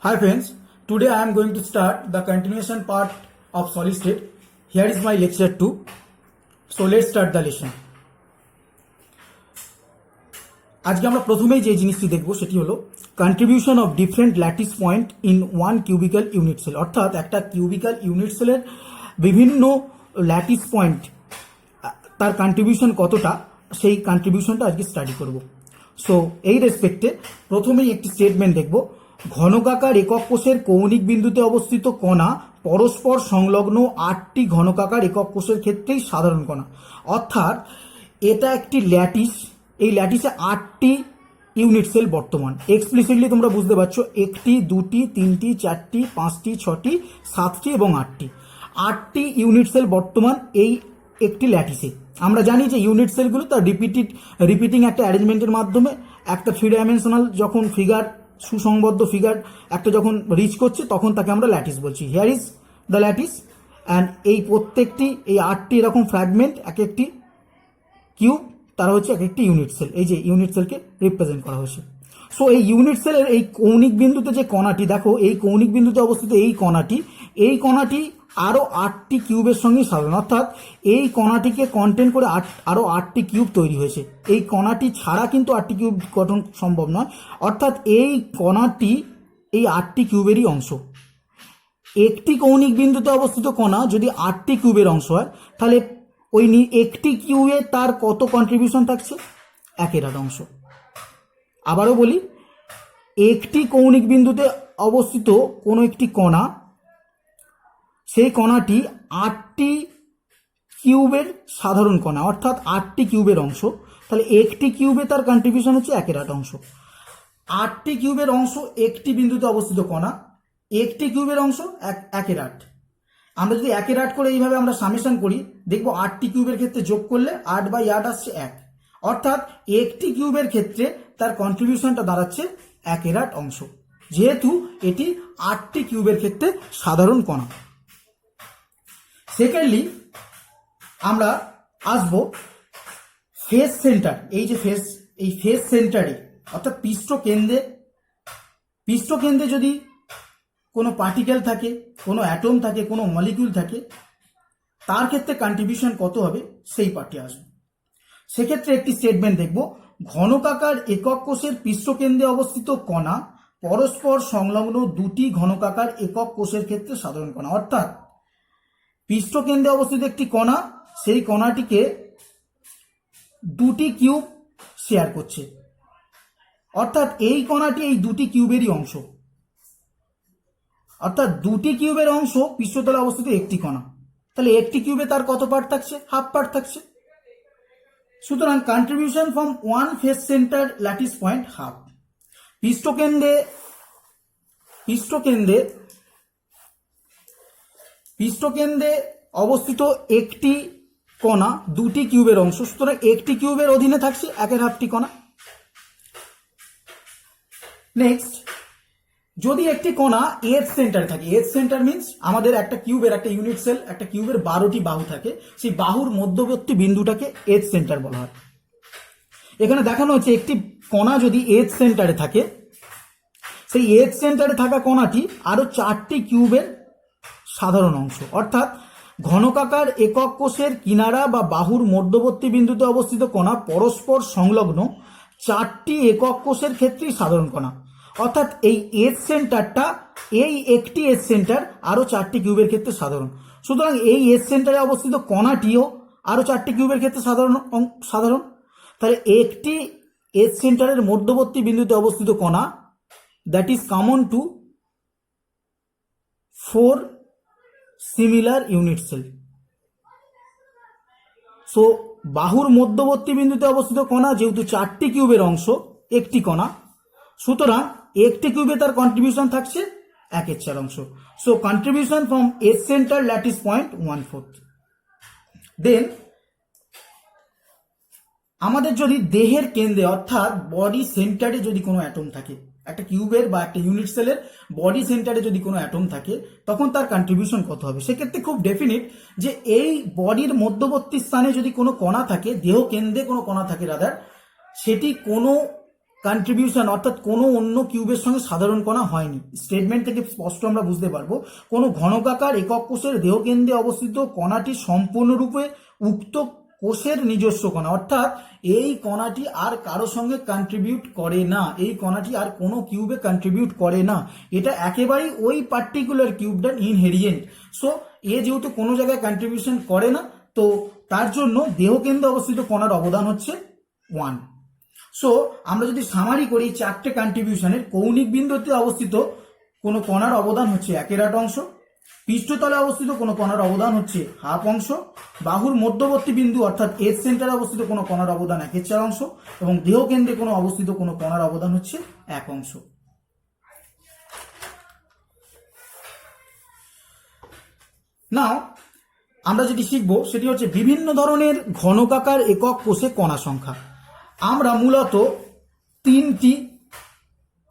Hi friends, today I am going to start the continuation part of solid state. Here is my lecture 2. So let's start the lesson. আজকে আমরা প্রথমেই যে জিনিসটি দেখব সেটি হলো contribution of different lattice point in one cubical unit cell. অর্থাৎ একটা কিউবিক্যাল ইউনিট সেলের বিভিন্ন ল্যাটিস পয়েন্ট তার কন্ট্রিবিউশন কতটা, সেই কন্ট্রিবিউশনটা আজকে স্টাডি করব। সো এই রেসপেক্টে প্রথমেই একটি স্টেটমেন্ট দেখব। ঘনকাকার একক কোষের কৌণিক বিন্দুতে অবস্থিত কণা পরস্পর সংলগ্ন 8টি ঘনকাকার একক কোষের ক্ষেত্রেই সাধারণ কণা। অর্থাৎ এটা একটি ল্যাটিস, এই ল্যাটিসে 8টি ইউনিট সেল বর্তমান। এক্সপ্লিসিটলি তোমরা বুঝতে পারছো, 1টি 2টি 3টি 4টি 5টি 6টি 7টি এবং 8টি ইউনিট সেল বর্তমান এই একটি ল্যাটিসে। আমরা জানি যে ইউনিট সেলগুলো তার রিপিটিং একটা অ্যারেঞ্জমেন্টের মাধ্যমে একটা 3 ডাইমেনশনাল যখন ফিগার, সুসংবদ্ধ ফিগার একটা যখন রিচ করছে তখন তাকে আমরা ল্যাটিস বলছি। Here is the lattice and এই প্রত্যেকটি এই 8টি এরকম ফ্র্যাগমেন্ট এক একটি কিউব, তারা হচ্ছে এক একটি ইউনিট সেল। এই যে ইউনিট সেলকে রিপ্রেজেন্ট করা হয়েছে। সো এই ইউনিট সেলের এই কৌণিক বিন্দুতে যে কণাটি, দেখো এই কৌণিক বিন্দুতে অবস্থিত এই কণাটি আরও 8টি কিউবের সঙ্গে সাধারণ। অর্থাৎ এই কণাটিকে কন্টেন করে আরও 8টি কিউব তৈরি হয়েছে। এই কণাটি ছাড়া কিন্তু 8টি কিউব গঠন সম্ভব নয়। অর্থাৎ এই কণাটি এই 8টি কিউবেরই অংশ। একটি কৌণিক বিন্দুতে অবস্থিত কণা যদি 8টি কিউবের অংশ হয়, তাহলে ওই একটি কিউবে তার কত কন্ট্রিবিউশন থাকছে? 1/8 অংশ। আবারও বলি, একটি কৌণিক বিন্দুতে অবস্থিত কোনো একটি কণা, সেই কণাটি 8টি কিউবের সাধারণ কণা, অর্থাৎ 8টি কিউবের অংশ। তাহলে একটি কিউবে তার কন্ট্রিবিউশন হচ্ছে 1/8 অংশ। 8টি কিউবের অংশ একটি বিন্দুতে অবস্থিত কণা, একটি কিউবের অংশ 1/8। আমরা যদি 1/8 করে এইভাবে আমরা সামেশন করি, দেখবো 8টি কিউবের ক্ষেত্রে যোগ করলে 8/8 আসছে 1। অর্থাৎ একটি কিউবের ক্ষেত্রে তার কন্ট্রিবিউশনটা দাঁড়াচ্ছে 1/8 অংশ, যেহেতু এটি 8টি কিউবের ক্ষেত্রে সাধারণ কণা। সেকেন্ডলি আমরা আসব ফেস সেন্টার। এই যে এই ফেস সেন্টারে অর্থাৎ পৃষ্ঠকেন্দ্রে যদি কোনো পার্টিকেল থাকে, কোনো অ্যাটম থাকে, কোনো মলিকিউল থাকে, তার ক্ষেত্রে কন্ট্রিবিউশন কত হবে সেই পার্টে আসবে। সেক্ষেত্রে একটি স্টেটমেন্ট দেখব। ঘনকাকার একক কোষের পৃষ্ঠকেন্দ্রে অবস্থিত কণা পরস্পর সংলগ্ন 2টি ঘনকাকার একক কোষের ক্ষেত্রে সাধারণ কণা। অর্থাৎ পৃষ্ঠকেন্দ্রে অবস্থিত একটি কণা, সেই কণাটিকে 2টি কিউব শেয়ার করছে। অর্থাৎ এই কণাটি এই 2টি কিউবেরই অংশ। অর্থাৎ 2টি কিউবের অংশ পৃষ্ঠতলে অবস্থিত একটি কণা। তাহলে একটি কিউবে তার কত পার্ট থাকছে? হাফ পার্ট থাকছে। সুতরাং contribution from one face centre lattice point half. পৃষ্ঠকেন্দ্রে অবস্থিত একটি কণা 2টি কিউবের অংশ, সুতরাং একটি কিউবের অধীনে থাকছে 1/2টি কণা। নেক্সট, যদি একটি কণা এজ সেন্টারে থাকে, এজ সেন্টার মিন্স আমাদের একটা কিউবের, একটা ইউনিট সেল, একটা কিউবের 12টি বাহু থাকে, সেই বাহুর মধ্যবর্তী বিন্দুটাকে এজ সেন্টার বলা হয়। এখানে দেখানো হচ্ছে একটি কণা যদি এজ সেন্টারে থাকে, সেই এজ সেন্টারে থাকা কণাটি আরো 4টি কিউবের সাধারণ অংশ। অর্থাৎ ঘনকাকার একক কোষের কিনারা বা বাহুর মধ্যবর্তী বিন্দুতে অবস্থিত কণা পরস্পর সংলগ্ন 4টি একক কোষের ক্ষেত্রেই সাধারণ কণা। অর্থাৎ এই এজ সেন্টারটা, এই একটি এজ সেন্টার আরো 4টি কিউবের ক্ষেত্রে সাধারণ। সুতরাং এই এজ সেন্টারে অবস্থিত কণাটিও আরো 4টি কিউবের ক্ষেত্রে সাধারণ। তাহলে একটি এজ সেন্টারের মধ্যবর্তী বিন্দুতে অবস্থিত কণা, that is common to 4 similar unit cell. So বাহুর মধ্যবর্তী বিন্দুতে অবস্থিত কণা যেহেতু 4টি কিউবের অংশ, একটি কণা, সুতরাং একটি কিউবে তার কন্ট্রিবিউশন থাকছে 1/4 অংশ। So contribution from edge centre lattice point 1/4। Then আমাদের যদি দেহের কেন্দ্রে অর্থাৎ বডি সেন্টারে যদি কোনো অ্যাটম থাকে, একটা কিউবের বা একটা ইউনিট সেলের বডি সেন্টারে যদি কোনো অ্যাটম থাকে, তখন তার কন্ট্রিবিউশন কত হবে? সেক্ষেত্রে খুব ডেফিনিট যে এই বডির মধ্যবর্তী স্থানে যদি কোনো কণা থাকে, দেহ কেন্দ্রে কোনো কণা থাকে রাদার, সেটি কোনো কন্ট্রিবিউশন অর্থাৎ কোনো অন্য কিউবের সঙ্গে সাধারণ কণা হয়নি। স্টেটমেন্ট থেকে স্পষ্ট আমরা বুঝতে পারবো কোনো ঘনকাকার একক কোষের দেহকেন্দ্রে অবস্থিত কণাটি সম্পূর্ণরূপে উক্ত কোষের নিজস্ব কণা, অর্থাৎ এই কণাটি আর কারো সঙ্গে কন্ট্রিবিউট করে না, এই কণাটি আর কোনো কিউবে কন্ট্রিবিউট করে না, এটা একেবারেই ওই পার্টিকুলার কিউবটার ইনহেরিয়েন্ট। সো এ যেহেতু কোনো জায়গায় কন্ট্রিবিউশন করে না, তো তার জন্য দেহকেন্দ্রে অবস্থিত কণার অবদান হচ্ছে 1। সো আমরা যদি সামারি করি চারটে কন্ট্রিবিউশনের, কৌণিক বিন্দুতে অবস্থিত কোনো কণার অবদান হচ্ছে 1/8 অংশ, পৃষ্ঠতলে অবস্থিত কোনো কণার অবদান হচ্ছে 1/2 অংশ, বাহুর মধ্যবর্তী বিন্দু অর্থাৎ এজ সেন্টারে অবস্থিত কোনো কণার অবদান 1/4 অংশ, এবং দেহকেন্দ্রে কোনো অবস্থিত কোনো কণার অবদান হচ্ছে 1 অংশ। নাও আমরা যেটি শিখব সেটি হচ্ছে বিভিন্ন ধরনের ঘনকাকার একক কোষে কণা সংখ্যা। আমরা মূলত 3টি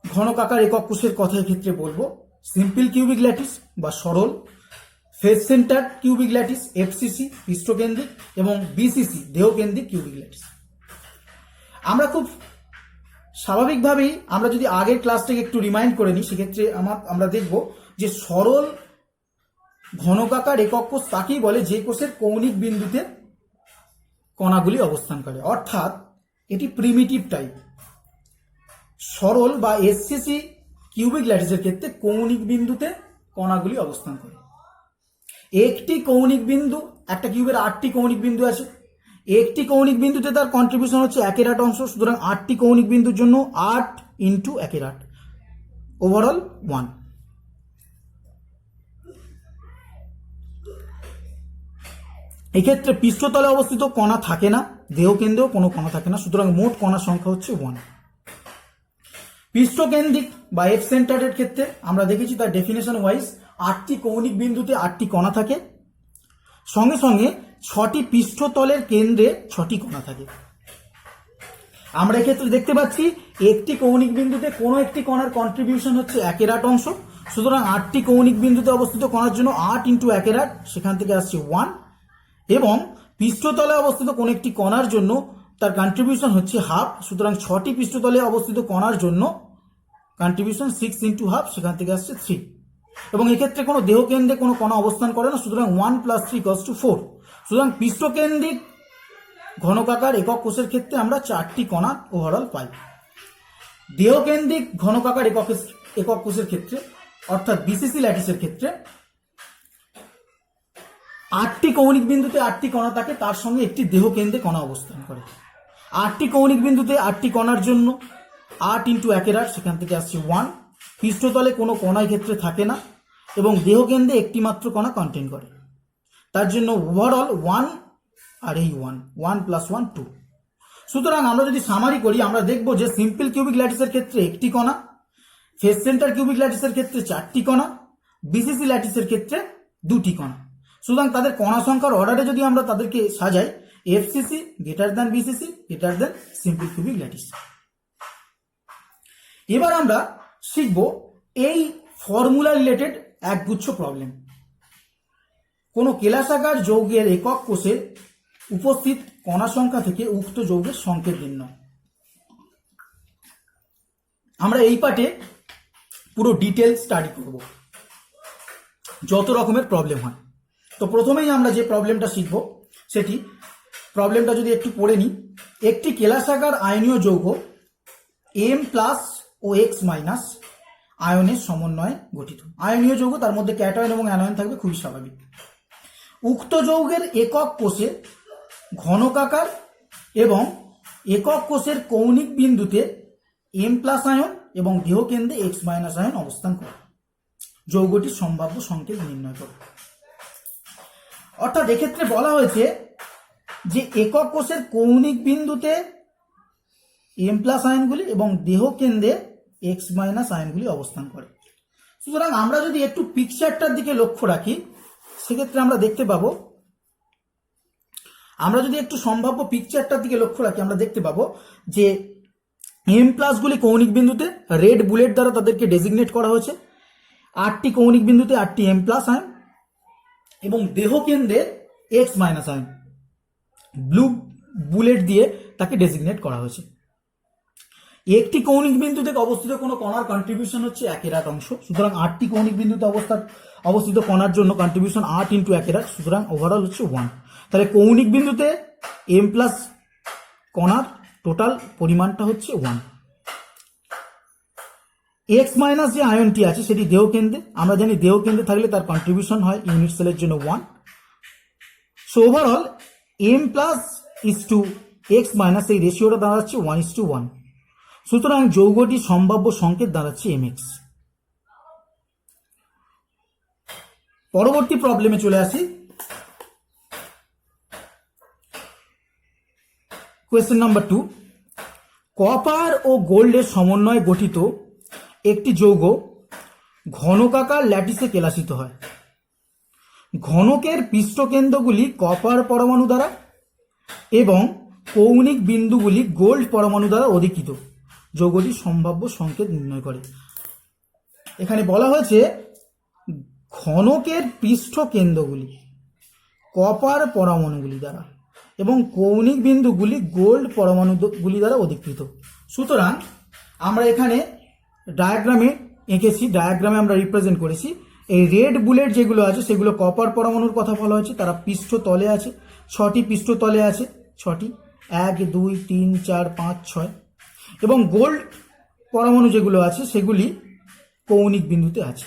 ঘনকাকার একক কোষের কথা ক্ষেত্রে বলবো, সিম্পল কিউবিক ল্যাটিস বা সরল, face centre cubic lattice FCC পৃষ্ঠকেন্দ্রিক, এবং বিসিসি দেহকেন্দ্রিক কিউবিক ল্যাটিস। আমরা খুব স্বাভাবিকভাবেই আমরা যদি আগের ক্লাসটাকে একটু রিমাইন্ড করে নিই, সেক্ষেত্রে আমরা দেখব যে সরল ঘনকাকার একক কোষ তাকেই বলে যে কোষের কৌণিক বিন্দুতে কণাগুলি অবস্থান করে, অর্থাৎ এটি প্রিমিটিভ টাইপ। সরল বা এসসিসি কিউবিক ল্যাটিসের ক্ষেত্রে কৌণিক বিন্দুতে কণাগুলি অবস্থান করে। একটি কৌণিক বিন্দু, একটা কিউবের 8টি কৌণিক বিন্দু আছে, একটি কৌণিক বিন্দুতে তার কন্ট্রিবিউশন হচ্ছে 1/8 অংশ, সুতরাং 8টি কৌণিক বিন্দুর জন্য 8 × 1/8 ওভারঅল 1। এক্ষেত্রে পৃষ্ঠতলে অবস্থিত কণা থাকে না, দেহকেন্দ্রেও কোনো কণা থাকে না, সুতরাং মোট কণার সংখ্যা হচ্ছে 1। পৃষ্ঠকেন্দ্রিক বা এফ সেন্টারের ক্ষেত্রে আমরা দেখেছি তার ডেফিনেশন ওয়াইজ 8টি কৌণিক বিন্দুতে 8টি কণা থাকে, সঙ্গে সঙ্গে 6টি পৃষ্ঠতলের কেন্দ্রে 6টি কণা থাকে। আমরা এক্ষেত্রে দেখতে পাচ্ছি একটি কৌণিক বিন্দুতে কোনো একটি কণার কন্ট্রিবিউশন হচ্ছে 1/8 অংশ, সুতরাং 8টি কৌণিক বিন্দুতে অবস্থিত কণার জন্য 8 × 1/8, সেখান থেকে আসছে 1, এবং পৃষ্ঠতলে অবস্থিত কোন একটি কণার জন্য তার কন্ট্রিবিউশন হচ্ছে 1/2, সুতরাং 6টি পৃষ্ঠতলে অবস্থিত কণার জন্য কন্ট্রিবিউশন 6 × 1/2, সেখান থেকে আসছে 3, এবং এক্ষেত্রে কোনো দেহকেন্দ্রে কোনো কণা অবস্থান করে না, সুতরাং 1 + 3 = 4। সুতরাং পৃষ্ঠকেন্দ্রিক ঘনকাকার একক কোষের ক্ষেত্রে আমরা 4টি কণা ওভারঅল পাই। দেহকেন্দ্রিক ঘনকাকার একক কোষের ক্ষেত্রে অর্থাৎ বিসিসি ল্যাটিসের ক্ষেত্রে 8টি কৌণিক বিন্দুতে 8টি কণা থাকে, তার সঙ্গে একটি দেহকেন্দ্রে কণা অবস্থান করে। 8টি কৌণিক বিন্দুতে 8টি কণার জন্য 8 × 1/8, সেখান থেকে আসছে 1। পৃষ্ঠতলে কোনো কণার ক্ষেত্রে থাকে না, এবং দেহকেন্দ্রে একটি মাত্র কণা কন্টেইন করে, তার জন্য ওভারঅল 1 আর এই 1 + 1 2। সুতরাং আমরা যদি সামারি করি আমরা দেখব যে সিম্পল কিউবিক ল্যাটিসের ক্ষেত্রে একটি কণা, ফেস সেন্টার কিউবিক ল্যাটিসের ক্ষেত্রে 4টি কণা, বিসিসি ল্যাটিসের ক্ষেত্রে 2টি কণা। সুতরাং তাদের কণা সংখ্যার অর্ডারে যদি আমরা তাদেরকে সাজাই, FCC > BCC > simple cubic lattice. এবার আমরা শিখব এই ফর্মুলা রিলেটেড একগুচ্ছ প্রবলেম। কোনো কেলাসাকার যৌগের একক কোষে উপস্থিত কণা সংখ্যা থেকে উক্ত যৌগের সংকেত নির্ণয়। আমরা এই পার্টে পুরো ডিটেল স্টাডি করব, যত রকমের প্রবলেম হয়। তো প্রথমেই আমরা যে প্রবলেমটা শিখব সেটি, প্রবলেমটা যদি একটু পড়ে নিই। একটি কেলাসাকার আয়নীয় যৌগ M+ ও X- আয়নের সমন্বয়ে গঠিত। আয়নীয় যৌগ, তার মধ্যে ক্যাটায়ন এবং অ্যানায়ন থাকবে, খুবই স্বাভাবিক। উক্ত যৌগের একক কোষে ঘনকাকার এবং একক কোষের কৌণিক বিন্দুতে M+ আয়ন এবং দেহকেন্দ্রে X- আয়ন অবস্থান করে। যৌগটির সম্ভাব্য সংকেত নির্ণয় করে। অর্থাৎ এক্ষেত্রে বলা হয়েছে যে একক কোষের কৌণিক বিন্দুতে M+ আয়নগুলি এবং দেহকেন্দ্রে X- আয়নগুলি অবস্থান করে। সুতরাং আমরা যদি একটু পিকচারটার দিকে লক্ষ্য রাখি, সেক্ষেত্রে আমরা দেখতে পাবো, আমরা যদি একটু সম্ভাব্য পিকচারটার দিকে লক্ষ্য রাখি আমরা দেখতে পাবো যে M+ গুলি কৌণিক বিন্দুতে রেড বুলেট দ্বারা তাদেরকে ডেজিগনেট করা হয়েছে। 8টি কৌণিক বিন্দুতে 8টি M+ আয়ন এবং দেহকেন্দ্রে X- আয়ন ব্লু বুলেট দিয়ে তাকে ডেজিগনেট করা হয়েছে। একটি কৌণিক বিন্দু থেকে অবস্থিত কোনো কণার কন্ট্রিবিউশন হচ্ছে 1/8 অংশ। সুতরাং 8টি কৌণিক বিন্দুতে অবস্থিত কণার জন্য কন্ট্রিবিউশন 8 × 1/8, সুতরাং ওভারঅল হচ্ছে 1। তাহলে কৌণিক বিন্দুতে m প্লাস কণার টোটাল পরিমাণটা হচ্ছে 1। x মাইনাস যে আয়নটি আছে সেটি দেহকেন্দ্রে, আমরা জানি দেহকেন্দ্রে থাকলে তার কন্ট্রিবিউশন হয় ইউনিট সেলের জন্য 1। So overall m plus is to x minus এই রেশিওটা দাঁড়াচ্ছে 1:1। সুতরাং যৌগটির সম্ভাব্য সংকেত দাঁড়াচ্ছে mx। পরবর্তী প্রবলেমে চলে আসি। কোয়েশ্চেন নাম্বার 2, কপার ও গোল্ডের সমন্বয়ে গঠিত একটি যৌগ ঘনকাকার ল্যাটিসে কেলাসিত হয়। ঘনকের পৃষ্ঠকেন্দ্রগুলি কপার পরমাণু দ্বারা এবং কৌণিক বিন্দুগুলি গোল্ড পরমাণু দ্বারা অধিকৃত। যৌগটির সম্ভাব্য সংকেত নির্ণয় করে। এখানে বলা হয়েছে ঘনকের পৃষ্ঠকেন্দ্রগুলি কপার পরমাণুগুলি দ্বারা এবং কৌণিক বিন্দুগুলি গোল্ড পরমাণুগুলি দ্বারা অধিকৃত। সুতরাং আমরা এখানে ডায়াগ্রামে এঁকেছি, ডায়াগ্রামে আমরা রিপ্রেজেন্ট করেছি। এই রেড বুলেট যেগুলো আছে সেগুলো কপার পরমাণুর কথা বলা হয়েছে, তারা পৃষ্ঠ তলে আছে, 6টি পৃষ্ঠ তলে আছে, 6টি, 1 2 3 4 5 6। এবং গোল্ড পরমাণু যেগুলো আছে সেগুলি কৌণিক বিন্দুতে আছে।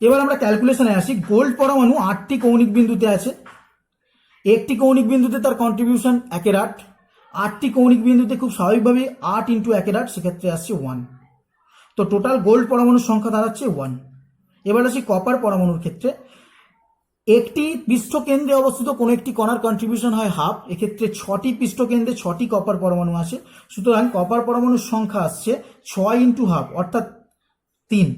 এবার আমরা ক্যালকুলেশনে আসি। গোল্ড পরমাণু 8টি কৌণিক বিন্দুতে আছে। একটি কৌণিক বিন্দুতে তার কন্ট্রিবিউশন 1/8, 8টি কৌণিক বিন্দুতে খুব স্বাভাবিকভাবেই 8 × 1/8, সেক্ষেত্রে আসছে 1। তো টোটাল গোল্ড পরমাণুর সংখ্যা দাঁড়াচ্ছে 1। এবার আসি কপার পরমাণুর ক্ষেত্রে। একটি পৃষ্ঠকেন্দ্রে অবস্থিত কোনো একটি কণার কন্ট্রিবিউশন হয় 1/2, এক্ষেত্রে 6টি পৃষ্ঠকেন্দ্রে 6টি কপার পরমাণু আছে। সুতরাং কপার পরমাণুর সংখ্যা আসছে 6 × 1/2 অর্থাৎ 3।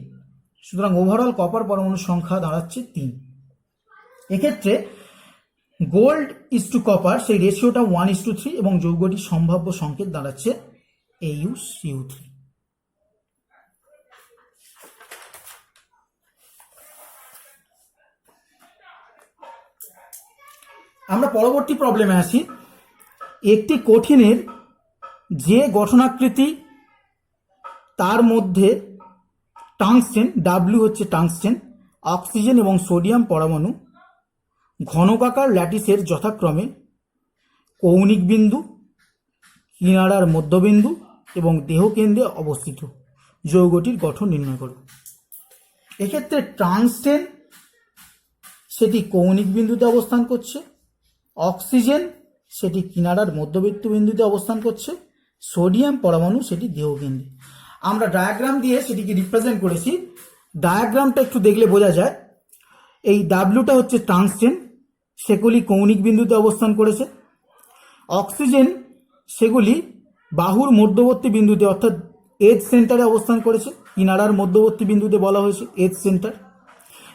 সুতরাং ওভারঅল কপার পরমাণুর সংখ্যা দাঁড়াচ্ছে 3। এক্ষেত্রে গোল্ড ইস টু কপার সেই রেশিওটা 1:3 এবং যৌগটির সম্ভাব্য সংকেত দাঁড়াচ্ছে AuCO3। আমরা পরবর্তী প্রবলেমে আসি। একটি কঠিনের যে গঠনাকৃতি তার মধ্যে টাংস্টেন, W হচ্ছে টাংস্টেন, অক্সিজেন এবং সোডিয়াম পরমাণু ঘনকাকার ল্যাটিসের যথাক্রমে কৌণিক বিন্দু, কিনারার মধ্যবিন্দু এবং দেহকেন্দ্রে অবস্থিত। যৌগটির গঠন নির্ণয় করো। এক্ষেত্রে টাংস্টেন সেটি কৌণিক বিন্দুতে অবস্থান করছে, অক্সিজেন সেটি কিনারার মধ্যবর্তী বিন্দুতে অবস্থান করছে, সোডিয়াম পরমাণু সেটি দেহকেন্দ্রে। আমরা ডায়াগ্রাম দিয়ে সেটিকে রিপ্রেজেন্ট করেছি। ডায়াগ্রামটা একটু দেখলে বোঝা যায়। এই ডাব্লিউটা হচ্ছে টাংস্টেন, সেগুলি কৌণিক বিন্দুতে অবস্থান করেছে। অক্সিজেন সেগুলি বাহুর মধ্যবর্তী বিন্দুতে অর্থাৎ এজ সেন্টারে অবস্থান করেছে, কিনারার মধ্যবর্তী বিন্দুতে বলা হয়েছে এজ সেন্টার।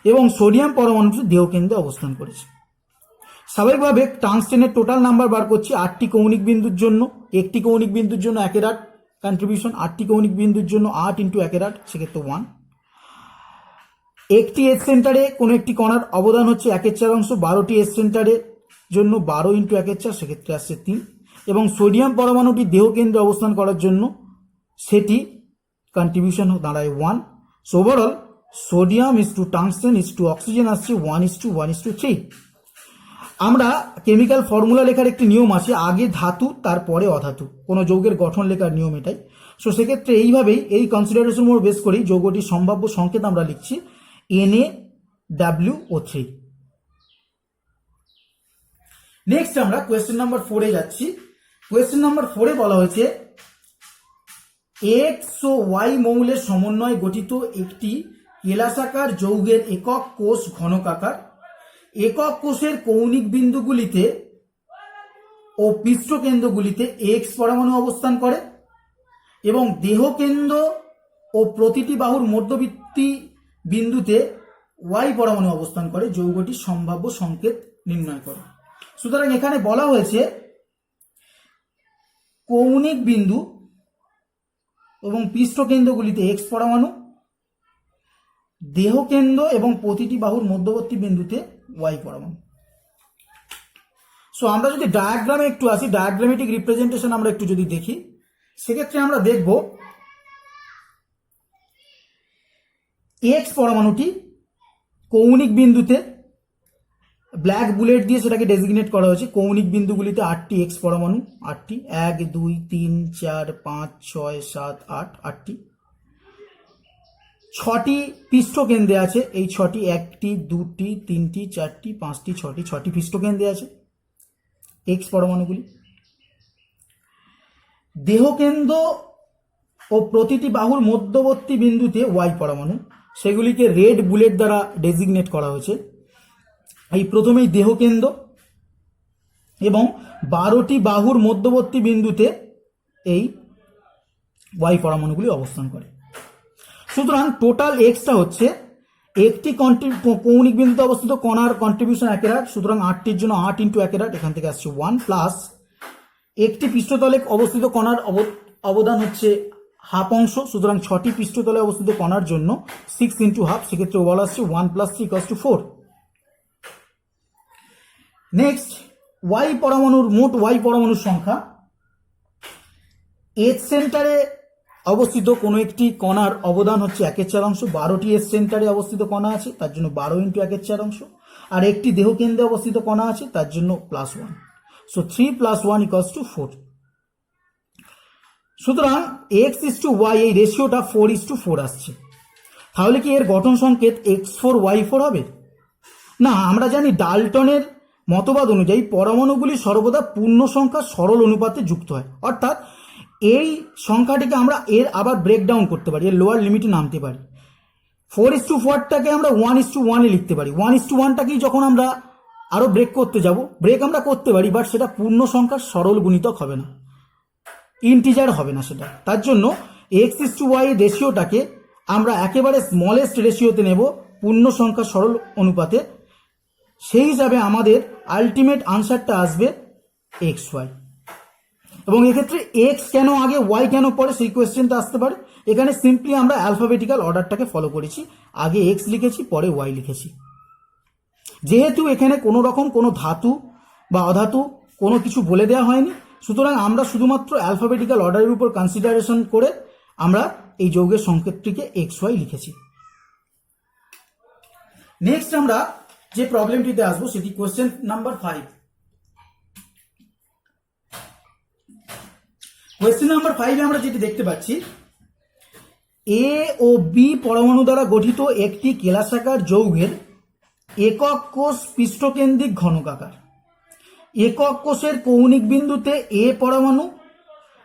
এবং সোডিয়াম পরমাণুটি দেহকেন্দ্রে অবস্থান করেছে। স্বাভাবিকভাবে টাংস্টেনের টোটাল নাম্বার বার করছি 8টি কৌণিক বিন্দুর জন্য। একটি কৌণিক বিন্দুর জন্য 1/8 কন্ট্রিবিউশন, 8টি কৌণিক বিন্দুর জন্য 8 × 1/8, সেক্ষেত্রে 1। একটি এজ সেন্টারে কোনো একটি কণার অবদান হচ্ছে 1/4 অংশ, 12টি এজ সেন্টারের জন্য 12 × 1/4, সেক্ষেত্রে আসছে 3। এবং সোডিয়াম পরমাণুটি দেহকেন্দ্রে অবস্থান করার জন্য সেটি কন্ট্রিবিউশন দাঁড়ায় 1। So overall sodium is to tungsten is to oxygen আসছে 1:1:3। আমরা কেমিক্যাল ফর্মুলা লেখার একটি নিয়ম আছে, আগে ধাতু তারপরে অধাতু, কোনো যৌগের গঠন লেখার নিয়ম এটাই। সো সেক্ষেত্রে এইভাবেই এই কনসিডারেশন উপর বেস করেই যৌগটির সম্ভাব্য সংকেত আমরা লিখছি NaWO3। নেক্সট আমরা কোয়েশ্চেন নাম্বার 4-এ যাচ্ছি। কোয়েশ্চেন নাম্বার 4-এ বলা হয়েছে X ও Y মৌলের সমন্বয়ে গঠিত একটি কেলাসাকার যৌগের একক কোষ ঘনকাকার। একক কোষের কৌণিক বিন্দুগুলিতে ও পৃষ্ঠকেন্দ্রগুলিতে X পরমাণু অবস্থান করে এবং দেহকেন্দ্র ও প্রতিটি বাহুর মধ্যবর্তী বিন্দুতে Y পরমাণু অবস্থান করে। যৌগটির সম্ভাব্য সংকেত নির্ণয় করে। সুতরাং এখানে বলা হয়েছে কৌণিক বিন্দু এবং পৃষ্ঠকেন্দ্রগুলিতে X পরমাণু, দেহকেন্দ্র এবং প্রতিটি বাহুর মধ্যবর্তী বিন্দুতে Y পরমাণু। সো আমরা যদি ডায়াগ্রামে একটু আসি, ডায়াগ্রামেটিক রিপ্রেজেন্টেশন আমরা একটু যদি দেখি, সেক্ষেত্রে আমরা দেখব এক্স পরমাণুটি কৌণিক বিন্দুতে ব্ল্যাক বুলেট দিয়ে সেটাকে ডেজিগনেট করা হয়েছে। কৌণিক বিন্দুগুলিতে 8টি এক্স পরমাণু, 8টি, 1 2 3 4 5 6 7 8, 8টি। 6টি পৃষ্ঠকেন্দ্রে আছে, এই 6টি, 1টি 2টি 3টি 4টি 5টি 6টি, 6টি পৃষ্ঠকেন্দ্রে আছে এক্স পরমাণুগুলি। দেহকেন্দ্র ও প্রতিটি বাহুর মধ্যবর্তী বিন্দুতে ওয়াই পরমাণু, সেগুলিকে রেড বুলেট দ্বারা ডেজিগনেট করা হয়েছে। এই প্রথমেই দেহকেন্দ্র এবং 12টি বাহুর মধ্যবর্তী বিন্দুতে এই ওয়াই পরমাণুগুলি অবস্থান করে। সুতরাং টোটাল এক্সটা হচ্ছে একটি কৌণিক বিন্দুতে অবস্থিত কণার কন্ট্রিবিউশন 1 রাট, সুতরাং 8টির জন্য 8 ইন্টু 1 রাট, এখান থেকে আসছে 1, প্লাস একটি পৃষ্ঠতলে অবস্থিত কণার অবদান হচ্ছে হাফ অংশ, সুতরাং 6টি পৃষ্ঠতলে অবস্থিত কণার জন্য 6 ইন্টু হাফ, সেক্ষেত্রে ওভাল আসছে 1 + 3 = 4। নেক্সট, ওয়াই পরমাণুর মোট ওয়াই পরমাণুর সংখ্যা। এজ সেন্টারে অবস্থিত কোনো একটি কণার অবদান হচ্ছে 1/4 অংশ, 12টি এজ সেন্টারে অবস্থিত কণা আছে তার জন্য 12 ইন্টু 1/4 অংশ, আর একটি দেহকেন্দ্রে অবস্থিত কণা আছে তার জন্য +1, সো 3 + 1 = 4। সুতরাং x:y এই রেশিওটা 4:4 আসছে। তাহলে কি এর গঠন সংকেত x4y4 হবে? না, আমরা জানি ডাল্টনের মতবাদ অনুযায়ী পরমাণুগুলি সর্বদা পূর্ণ সংখ্যা সরল অনুপাতে যুক্ত হয়, অর্থাৎ এই সংখ্যাটিকে আমরা এর আবার ব্রেকডাউন করতে পারি, এর লোয়ার লিমিটে নামতে পারি। 4:4টাকে আমরা 1:1 এ লিখতে পারি। 1:1টাকেই যখন আমরা আরো ব্রেক করতে যাব, ব্রেক আমরা করতে পারি, বাট সেটা পূর্ণ সংখ্যার সরল গুণিতক হবে না, ইন্টিজার হবে না সেটা। তার জন্য x:y রেশিওটাকে আমরা একেবারে স্মলেস্ট রেশিওতে নেব, পূর্ণ সংখ্যা সরল অনুপাতে। সেই হিসাবে আমাদের আলটিমেট আনসারটা আসবে xy। এবং এক্ষেত্রে এক্স কেন আগে ওয়াই কেন পরে সেই কোয়েশ্চেনটা আসতে পারে। এখানে সিম্পলি আমরা অ্যালফাবেটিক্যাল অর্ডারটাকে ফলো করেছি, আগে এক্স লিখেছি পরে ওয়াই লিখেছি। যেহেতু এখানে কোনো রকম কোনো ধাতু বা অধাতু কোনো কিছু বলে দেওয়া হয়নি, সুতরাং আমরা শুধুমাত্র অ্যালফাবেটিক্যাল অর্ডারের উপর কনসিডারেশন করে আমরা এই যৌগের সংকেতটিকে xy লিখেছি। নেক্সট আমরা যে প্রবলেমটিতে আসবো সেটি কোয়েশ্চেন নাম্বার 5। কোয়েশ্চেন নাম্বার 5 আমরা যেটি দেখতে পাচ্ছি, এ ও বি পরমাণু দ্বারা গঠিত একটি কেলাসাকার যৌগের একক কোষ পৃষ্ঠকেন্দ্রিক ঘনকাকার। একক কোষের কৌণিক বিন্দুতে এ পরমাণু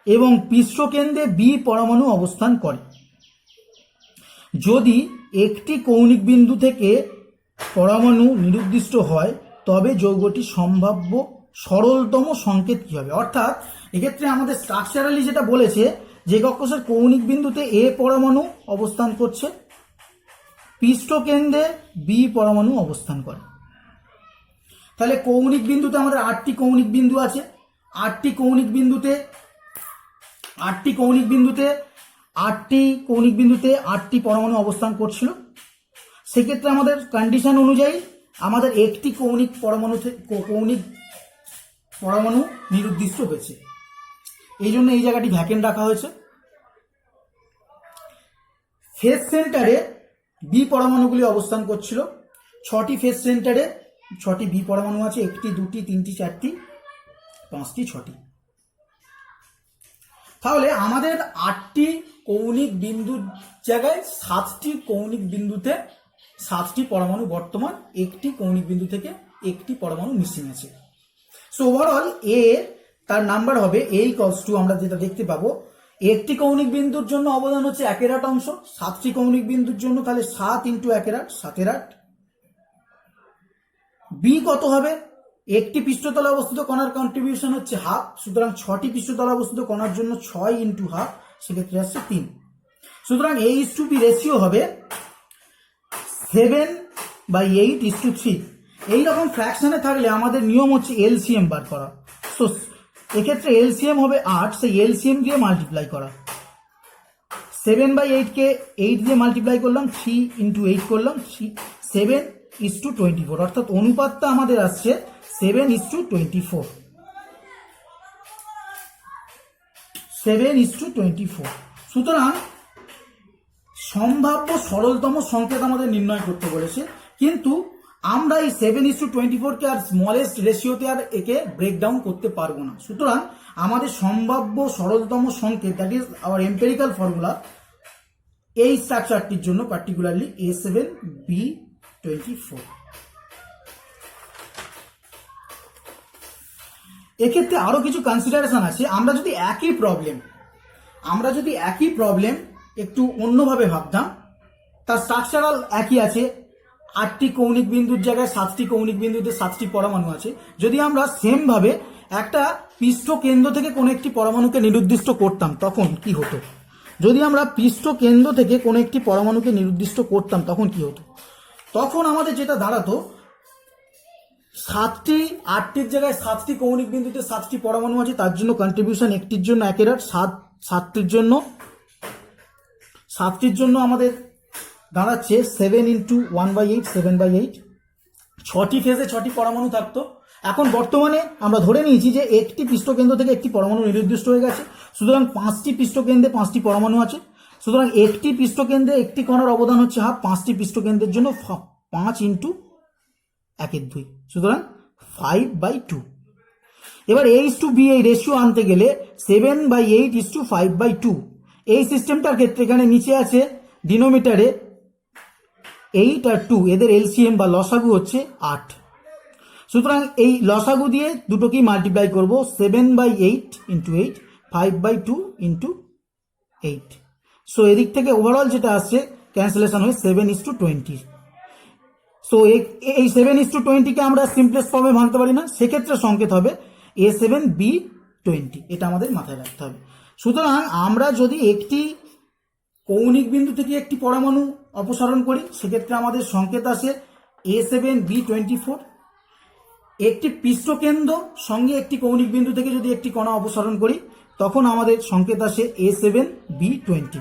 এবং পৃষ্ঠকেন্দ্রে বি পরমাণু অবস্থান করে। যদি একটি কৌণিক বিন্দু থেকে পরমাণু নিরুদ্দিষ্ট হয় তবে যৌগটি সম্ভাব্য সরলতম সংকেত কি হবে? অর্থাৎ এক্ষেত্রে আমাদের স্ট্রাকচারালি যেটা বলেছে যে একক কোষের কৌণিক বিন্দুতে এ পরমাণু অবস্থান করছে, পৃষ্ঠকেন্দ্রে বি পরমাণু অবস্থান করে। তাহলে কৌণিক বিন্দুতে আমাদের 8টি কৌণিক বিন্দু আছে, 8টি কৌণিক বিন্দুতে 8টি পরমাণু অবস্থান করছিল। সেক্ষেত্রে আমাদের কন্ডিশন অনুযায়ী আমাদের একটি কৌণিক পরমাণু নিরুদ্দিষ্ট হয়েছে, এই জন্য এই জায়গাটি ভ্যাকেন্ট রাখা হয়েছে। ফেজ সেন্টারে বি পরমাণুগুলি অবস্থান করছিল, 6টি ফেজ সেন্টারে 6টি বি পরমাণু আছে, 1টি 2টি 3টি 4টি 5টি 6টি। তাহলে আমাদের 8টি কৌণিক বিন্দুর জায়গায় 7টি কৌণিক বিন্দুতে 7টি পরমাণু বর্তমান, একটি কৌণিক বিন্দু থেকে একটি পরমাণু মিসিং আছে। সো ওভারঅল এ তার নাম্বার হবে a = আমরা যেটা দেখতে পাবো, একটি কৌণিক বিন্দুর জন্য অবদান হচ্ছে 1 রাট অংশ, 7টি কৌণিক বিন্দুর জন্য তাহলে 7 × 1 রাট 7 রাট। বি কত হবে? একটি পৃষ্ঠতলে অবস্থিত কণার কন্ট্রিবিউশন হচ্ছে হাফ, সুতরাং 6টি পৃষ্ঠতলে অবস্থিত কণার জন্য 6 × হাফ, সেক্ষেত্রে আসছে 3। সুতরাং a:b রেশিও হবে 7/8:3। এইরকম ফ্র্যাকশনে থাকলে আমাদের নিয়ম হচ্ছে এলসিএম বার করা। তো এক্ষেত্রে এলসিএম হবে 8, সেই এলসিএম দিয়ে মাল্টিপ্লাই করা। 7/8কে 8 দিয়ে মাল্টিপ্লাই করলাম, 3 × 8 করলাম, 7:24, অর্থাৎ অনুপাতটা আমাদের আসছে 7:24। 7:24। সুতরাং সম্ভাব্য সরলতম সংকেত আমাদের নির্ণয় করতে বলেছে, কিন্তু আমরা এই 7:24 আর স্মলেস্ট রেশিওতে আর একে ব্রেকডাউন করতে পারবো না। সুতরাং আমাদের সম্ভাব্য সরলতম সংকেত, that is our empirical formula, এই স্ট্রাকচারটির জন্য পার্টিকুলারলি A7B24। এক্ষেত্রে আরো কিছু কনসিডারেশন আছে। আমরা যদি একই প্রবলেম একটু অন্যভাবে ভাবতাম, তার স্ট্রাকচারাল একই আছে, 8টি কৌণিক বিন্দুর জায়গায় 7টি কৌণিক বিন্দুতে 7টি পরমাণু আছে। যদি আমরা সেম ভাবে একটা পৃষ্ঠ কেন্দ্র থেকে কোনো একটি পরমাণুকে নিরুদ্দিষ্ট করতাম তখন কি হতো? যদি আমরা পৃষ্ঠ কেন্দ্র থেকে কোনো একটি পরমাণুকে নিরুদ্দিষ্ট করতাম তখন কি হতো? তখন আমাদের যেটা দাঁড়াতো, 8টির জায়গায় 7টি কৌণিক বিন্দুতে 7টি পরমাণু আছে, তার জন্য কন্ট্রিবিউশন একটির জন্য একের 7টির জন্য আমাদের দাঁড়াচ্ছে 7x1/8, 7/8। 6টি ফেজে 6টি পরমাণু থাকতো। এখন বর্তমানে আমরা ধরে নিয়েছি যে একটি পৃষ্ঠকেন্দ্র থেকে একটি পরমাণু নির্দিষ্ট হয়ে গেছে, সুতরাং 5টি পৃষ্ঠকেন্দ্রে 5টি পরমাণু আছে। সুতরাং একটি পৃষ্ঠকেন্দ্রে একটি কণার অবদান হচ্ছে হাফ, 5টি পৃষ্ঠকেন্দ্রের জন্য 5 × 1/2, সুতরাং 5/2। এবার A:B এই রেশিও আনতে গেলে 7/8:5/2 এই সিস্টেমটার ক্ষেত্রে এখানে নিচে আছে ডিনোমিটারে 8 আর 2, এদের এলসিএম বা লসাগু হচ্ছে 8। সুতরাং এই লসাগু দিয়ে দুটোকেই মাল্টিপ্লাই করব, 7/8 × 8, 5/2 × 8। সো এদিক থেকে ওভারঅল যেটা আসছে ক্যান্সেলেশন হয়ে 7:20। সো এই 7:20কে আমরা সিম্পলেস্ট ফর্মে ভাঙতে পারি না, সেক্ষেত্রে সংকেত হবে A7B20। এটা আমাদের মাথায় রাখতে হবে। সুতরাং আমরা যদি একটি কৌণিক বিন্দু থেকে একটি পরমাণু অপসারণ করি, সেক্ষেত্রে আমাদের সংকেত আসে A7B24। একটি পৃষ্ঠকেন্দ্র সঙ্গে একটি কৌণিক বিন্দু থেকে যদি একটি কণা অপসারণ করি, তখন আমাদের সংকেত আসে A7B20।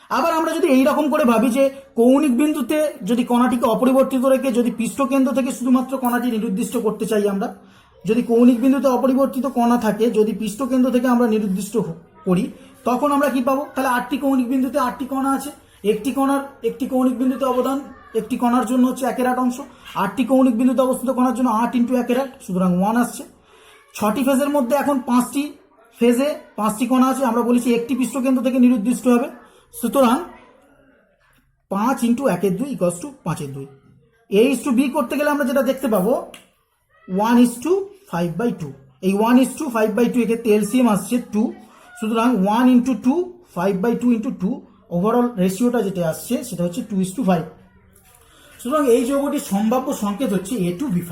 আবার আমরা যদি এইরকম করে ভাবি যে কৌণিক বিন্দুতে যদি কণাটিকে অপরিবর্তিত রেখে যদি পৃষ্ঠকেন্দ্র থেকে শুধুমাত্র কণাটি নির্দিষ্ট করতে চাই, আমরা যদি কৌণিক বিন্দুতে অপরিবর্তিত কণা থাকে, যদি পৃষ্ঠকেন্দ্র থেকে আমরা নির্দিষ্ট করি, তখন আমরা কি পাবো? তাহলে 8টি কৌণিক বিন্দুতে 8টি কণা আছে, একটি কৌণিক বিন্দুতে অবদান একটি কণার জন্য হচ্ছে 1/8 অংশ, 8টি কৌণিক বিন্দুতে অবস্থিত কণার জন্য 8 × 1/8, সুতরাং 1 আসছে। 6টি ফেজের মধ্যে এখন 5টি ফেজে 5টি কণা আছে, আমরা বলেছি একটি পৃষ্ঠকেন্দ্র থেকে নির্দিষ্ট হবে, সুতরাং 5 × 1/2 = 5/2। A:B করতে গেলে আমরা যেটা দেখতে পাবো 1:5/2। এই 1:5/2 এক্ষেত্রে এলসিএম আসছে 2, সুতরাং 1 × 2, 5/2 × 2, ওভারঅল রেশিওটা যেটা আসছে সেটা হচ্ছে 2:5। সুতরাং এই যৌগটির সম্ভাব্য সংকেত হচ্ছে A2B5।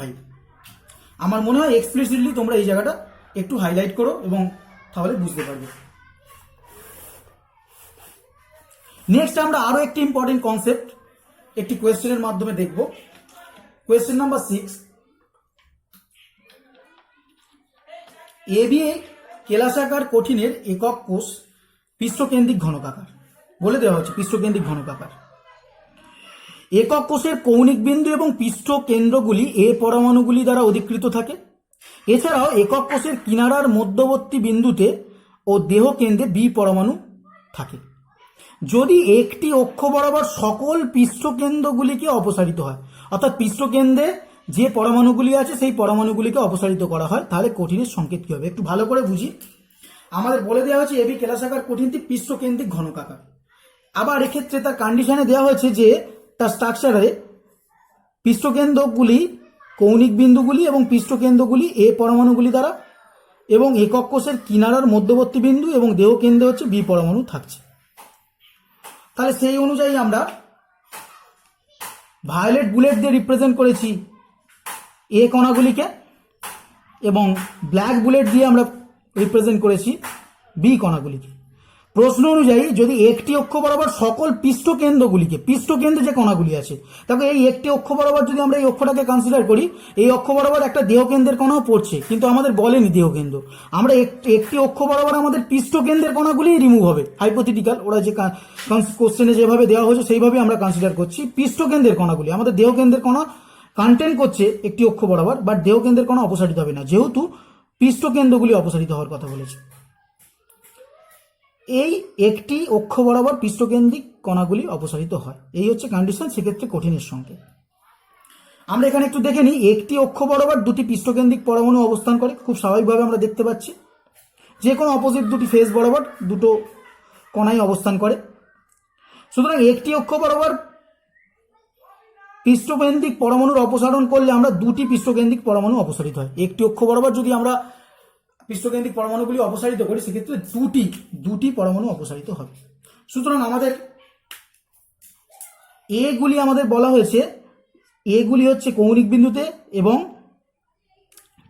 আমার মনে হয় এক্সপ্লিসিটলি তোমরা এই জায়গাটা একটু হাইলাইট করো এবং তাহলে বুঝতে পারবে। নেক্সট আমরা আরো একটি ইম্পর্টেন্ট কনসেপ্ট একটি কোয়েশ্চেনের মাধ্যমে দেখব। কোয়েশ্চেন নাম্বার 6, AB কেলাসাকার কঠিনের একক কোষ পৃষ্ঠকেন্দ্রিক ঘনকাকার বলে দেওয়া হচ্ছে। পৃষ্ঠকেন্দ্রিক ঘনকাকার একক কোষের কৌণিক বিন্দু এবং পৃষ্ঠ কেন্দ্রগুলি A পরমাণুগুলি দ্বারা অধিকৃত থাকে। এছাড়াও একক কোষের কিনারার মধ্যবর্তী বিন্দুতে ও দেহ কেন্দ্রে B পরমাণু থাকে। যদি একটি অক্ষ বরাবর সকল পৃষ্ঠকেন্দ্রগুলিকে অপসারিত হয়, অর্থাৎ পৃষ্ঠকেন্দ্রে যে পরমাণুগুলি আছে সেই পরমাণুগুলিকে অপসারিত করা হয়, তাহলে কঠিনের সংকেত কি হবে? একটু ভালো করে বুঝি। আমাদের বলে দেওয়া হয়েছে AB কেলাসাকার কঠিনটি পৃষ্ঠকেন্দ্রিক ঘনকাকার। আবার এক্ষেত্রে তার কন্ডিশনে দেওয়া হয়েছে যে তার স্ট্রাকচারে পৃষ্ঠকেন্দ্রগুলি কৌণিক বিন্দুগুলি এবং পৃষ্ঠকেন্দ্রগুলি A পরমাণুগুলি দ্বারা এবং একক কোষের কিনারার মধ্যবর্তী বিন্দু এবং দেহ কেন্দ্রে হচ্ছে B পরমাণু থাকছে। তাহলে সেই অনুযায়ী আমরা ভায়োলেট বুলেট দিয়ে রিপ্রেজেন্ট করেছি A কণাগুলিকে এবং ব্ল্যাক বুলেট দিয়ে আমরা রিপ্রেজেন্ট করেছি B কণাগুলিকে। প্রশ্ন অনুযায়ী যদি একটি অক্ষ বরাবর সকল পৃষ্ঠকেন্দ্রে যে কণাগুলি আছে, তাকে এই একটি অক্ষ বরাবর যদি আমরা এই অক্ষটাকে কনসিডার করি, এই অক্ষ বরাবর একটা দেহকেন্দ্রের কণাও পড়ছে, কিন্তু আমাদের বলেনি দেহকেন্দ্র। আমরা একটি অক্ষ বরাবর আমাদের পৃষ্ঠকেন্দ্রের কণাগুলি রিমুভ হবে, হাইপোথেটিক্যাল, ওরা যে কোশ্চেনে যেভাবে দেওয়া হয়েছে সেইভাবে আমরা কনসিডার করছি পৃষ্ঠকেন্দ্রের কণাগুলি। আমাদের দেহকেন্দ্রের কণা কন্টেন্ট করছে একটি অক্ষ বরাবর, বাট দেহকেন্দ্রের কণা অপসারিত হবে না, যেহেতু পৃষ্ঠকেন্দ্রগুলি অপসারিত হওয়ার কথা বলেছে। এই একটি অক্ষ বরাবর পৃষ্ঠকেন্দ্রিক কণাগুলি অপসারিত হয়, এই হচ্ছে কন্ডিশন, সেক্ষেত্রে কঠিনের সংকেত। আমরা এখানে একটু দেখে নিই, একটি অক্ষ বরাবর দুটি পৃষ্ঠকেন্দ্রিক পরমাণু অবস্থান করে, খুব স্বাভাবিকভাবে আমরা দেখতে পাচ্ছি যে কোনো অপোজিট দুটি ফেজ বরাবর দুটো কণাই অবস্থান করে। সুতরাং একটি অক্ষ বরাবর পৃষ্ঠকেন্দ্রিক পরমাণুর অপসারণ করলে আমরা দুটি পৃষ্ঠকেন্দ্রিক পরমাণু অপসারিত হয়। একটি অক্ষ বরাবর যদি আমরা পৃষ্ঠকেন্দ্রিক পরমাণুগুলি অপসারিত করি সেক্ষেত্রে দুটি পরমাণু অপসারিত হবে। সুতরাং আমাদের এগুলি আমাদের বলা হয়েছে, এগুলি হচ্ছে কৌণিক বিন্দুতে এবং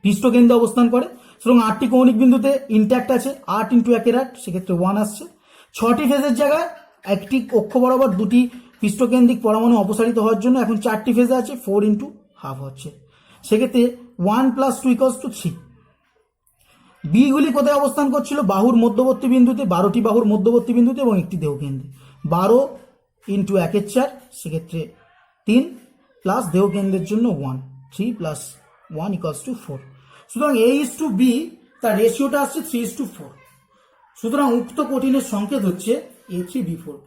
পৃষ্ঠকেন্দ্রে অবস্থান করে। সুতরাং 8টি কৌণিক বিন্দুতে ইন্ট্যাক্ট আছে, 8 × 1 সেক্ষেত্রে 1 আসছে। 6টি ফেজের জায়গায় একটি অক্ষ বরাবর দুটি পৃষ্ঠকেন্দ্রিক পরমাণু অপসারিত হওয়ার জন্য এখন 4টি ফেজে আছে, 4 × ½ হচ্ছে, সেক্ষেত্রে 1 + 2 = 3। বিগুলি কোথায় অবস্থান করছিল? বাহুর মধ্যবর্তী বিন্দুতে, 12টি বাহুর মধ্যবর্তী বিন্দুতে এবং একটি দেহকেন্দ্রে। 12 × 1 = 4, সেক্ষেত্রে 3 প্লাস দেহকেন্দ্রের জন্য 1, 3 + 1 = 4। সুতরাং A:B তার রেশিওটা আসছে 3:4। সুতরাং উক্ত কঠিনের সংকেত হচ্ছে A3B4।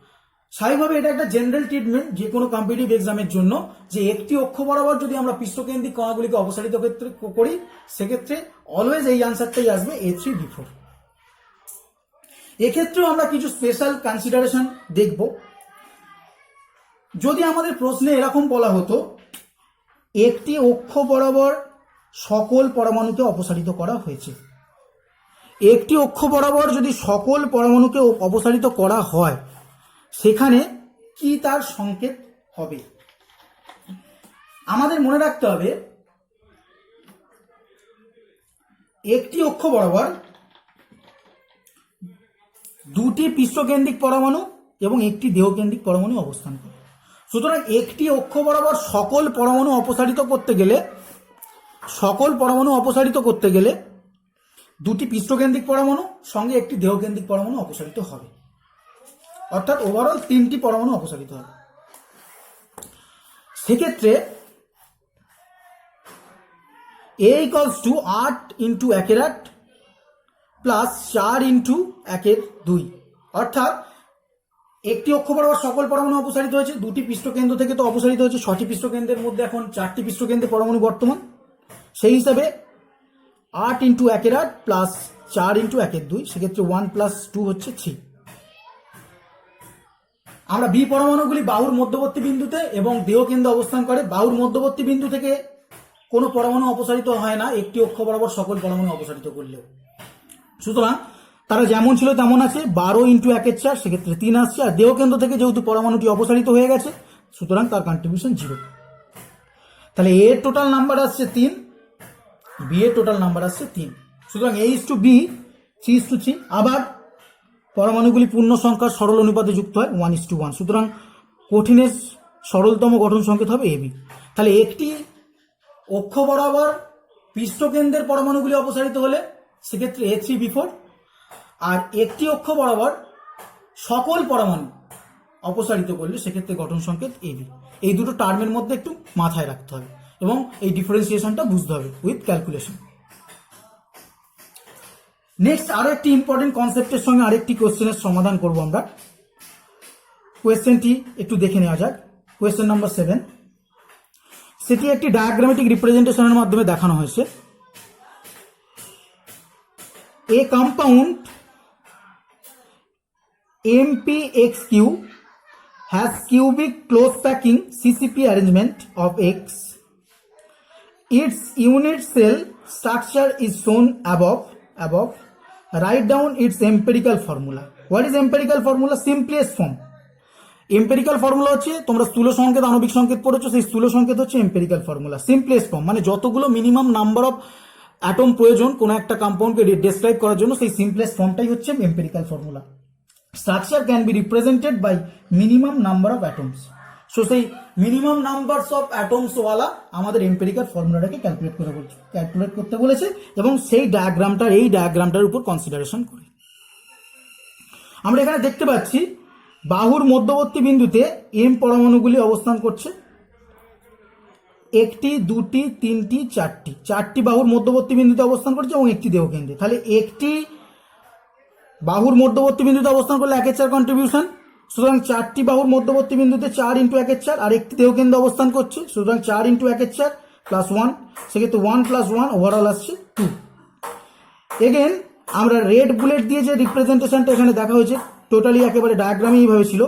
স্বাভাবিকভাবে এটা একটা জেনারেল ট্রিটমেন্ট যে কোনো কম্পিটিটিভ এক্সামের জন্য, যে একটি অক্ষ বরাবর যদি আমরা পৃষ্ঠকেন্দ্রিক কণাগুলিকে অপসারিত করি সেক্ষেত্রে অলওয়েজ এই আনসারটাই আসবে A3B4। এক্ষেত্রেও আমরা কিছু স্পেশাল কনসিডারেশন দেখব। যদি আমাদের প্রশ্নে এরকম বলা হতো একটি অক্ষ বরাবর সকল পরমাণুকে অপসারিত করা হয়েছে, একটি অক্ষ বরাবর যদি সকল পরমাণুকে অপসারিত করা হয় সেখানে কি তার সংকেত হবে? আমাদের মনে রাখতে হবে একটি অক্ষ বরাবর দুটি পৃষ্ঠকেন্দ্রিক পরমাণু এবং একটি দেহকেন্দ্রিক পরমাণু অবস্থান করে। সুতরাং একটি অক্ষ বরাবর সকল পরমাণু অপসারিত করতে গেলে দুটি পৃষ্ঠকেন্দ্রিক পরমাণু সঙ্গে একটি দেহকেন্দ্রিক পরমাণু অপসারিত হবে, অর্থাৎ ওভারঅল 3টি পরমাণু অপসারিত হবে। সেক্ষেত্রে A = 8 × 1 প্লাস 4 × 2, অর্থাৎ একটি অক্ষ বরাবর সকল পরমাণু অপসারিত হয়েছে, দুটি পৃষ্ঠকেন্দ্র থেকে তো অপসারিত হয়েছে, 6টি পৃষ্ঠকেন্দ্রের মধ্যে এখন 4টি পৃষ্ঠকেন্দ্রে পরমাণু বর্তমান। সেই হিসাবে 8 × 1 প্লাস 4 × 2, সেক্ষেত্রে 1 + 2 হচ্ছে 3। আমরা বি পরমাণুগুলি বাহুর মধ্যবর্তী বিন্দুতে এবং দেহকেন্দ্রে অবস্থান করে। বাহুর মধ্যবর্তী বিন্দু থেকে কোনো পরমাণু অপসারিত হয় না একটি অক্ষ বরাবর সকল পরমাণু অপসারিত করলেও। সুতরাং তারা যেমন ছিল তেমন আছে, 12 × 1 = 4, সেক্ষেত্রে 3 আসছে। আর দেহকেন্দ্র থেকে যেহেতু পরমাণুটি অপসারিত হয়ে গেছে সুতরাং তার কন্ট্রিবিউশন 0। তাহলে A এর টোটাল নাম্বার আসছে 3, B এর টোটাল নাম্বার আসছে 3। সুতরাং A:B 3:3। আবার পরমাণুগুলি পূর্ণ সংখ্যার সরল অনুপাতে যুক্ত হয় 1:1। সুতরাং কঠিনের সরলতম গঠন সংকেত হবে AB। তাহলে একটি অক্ষ বরাবর পৃষ্ঠকেন্দ্রের পরমাণুগুলি অপসারিত হলে সেক্ষেত্রে A3B4, আর একটি অক্ষ বরাবর সকল পরমাণু অপসারিত করলে সেক্ষেত্রে গঠন সংকেত AB। এই দুটো টার্মের মধ্যে একটু মাথায় রাখতে হবে এবং এই ডিফারেন্সিয়েশনটা বুঝতে হবে উইথ ক্যালকুলেশন। নেক্সট আরো একটি ইম্পর্টেন্ট কনসেপ্টের সঙ্গে আরেকটি কোয়েশ্চেনের সমাধান করব আমরা। কোয়েশ্চেনটি একটু দেখে নেওয়া যাক। কোয়েশ্চেন নাম্বার 7, সেটি একটি ডায়াগ্রামেটিক রিপ্রেজেন্টেশনের মাধ্যমে দেখানো হয়েছে। এ compound MpXQ has cubic close packing CCP arrangement of X. Its unit cell structure is shown above. Write down its empirical formula. What is empirical formula? Simplest form. Empirical formula হচ্ছে, তোমরা স্থূল সংকেত আণবিক সংকেত পড়েছো, সেই স্থূল সংকেত হচ্ছে এম্পেরিক্যাল ফর্মুলা। সিম্পলেস্ট ফর্ম মানে যতগুলো মিনিমাম নাম্বার অফ অ্যাটম প্রয়োজন কোনো একটা কম্পাউন্ডকে ডেসক্রাইব করার জন্য, সেই সিম্পলেস্ট ফর্মটাই হচ্ছে empirical formula. Structure can be represented by minimum number of atoms. So সেই মিনিমাম নাম্বারস অফ অ্যাটমস ওয়ালা আমাদের এম্পেরিক্যাল ফর্মুলাটাকে ক্যালকুলেট করতে বলেছে এবং এই ডায়াগ্রামটার উপর কনসিডারেশন করে আমরা এখানে দেখতে পাচ্ছি বাহুর মধ্যবর্তী বিন্দুতে M পরমাণুগুলি অবস্থান করছে। একটি, দুটি, তিনটি, চারটি বাহুর মধ্যবর্তী বিন্দুতে অবস্থান করছে এবং একটি দেহকেন্দ্রে। তাহলে একটি বাহুর মধ্যবর্তী বিন্দুতে অবস্থান করলে 1/4 কন্ট্রিবিউশন, সুতরাং 4টি বাহুর মধ্যবর্তী বিন্দুতে 4 × 1/4, আর একটি দেহকেন্দ্রে অবস্থান করছে, সুতরাং 4 × 1/4 প্লাস 1, সেক্ষেত্রে 1 + 1 ওভারঅল আসছে 2। এগেন আমরা রেড বুলেট দিয়ে যে রিপ্রেজেন্টেশনটা এখানে দেখা হয়েছে, টোটালি একেবারে ডায়াগ্রামে এইভাবে ছিল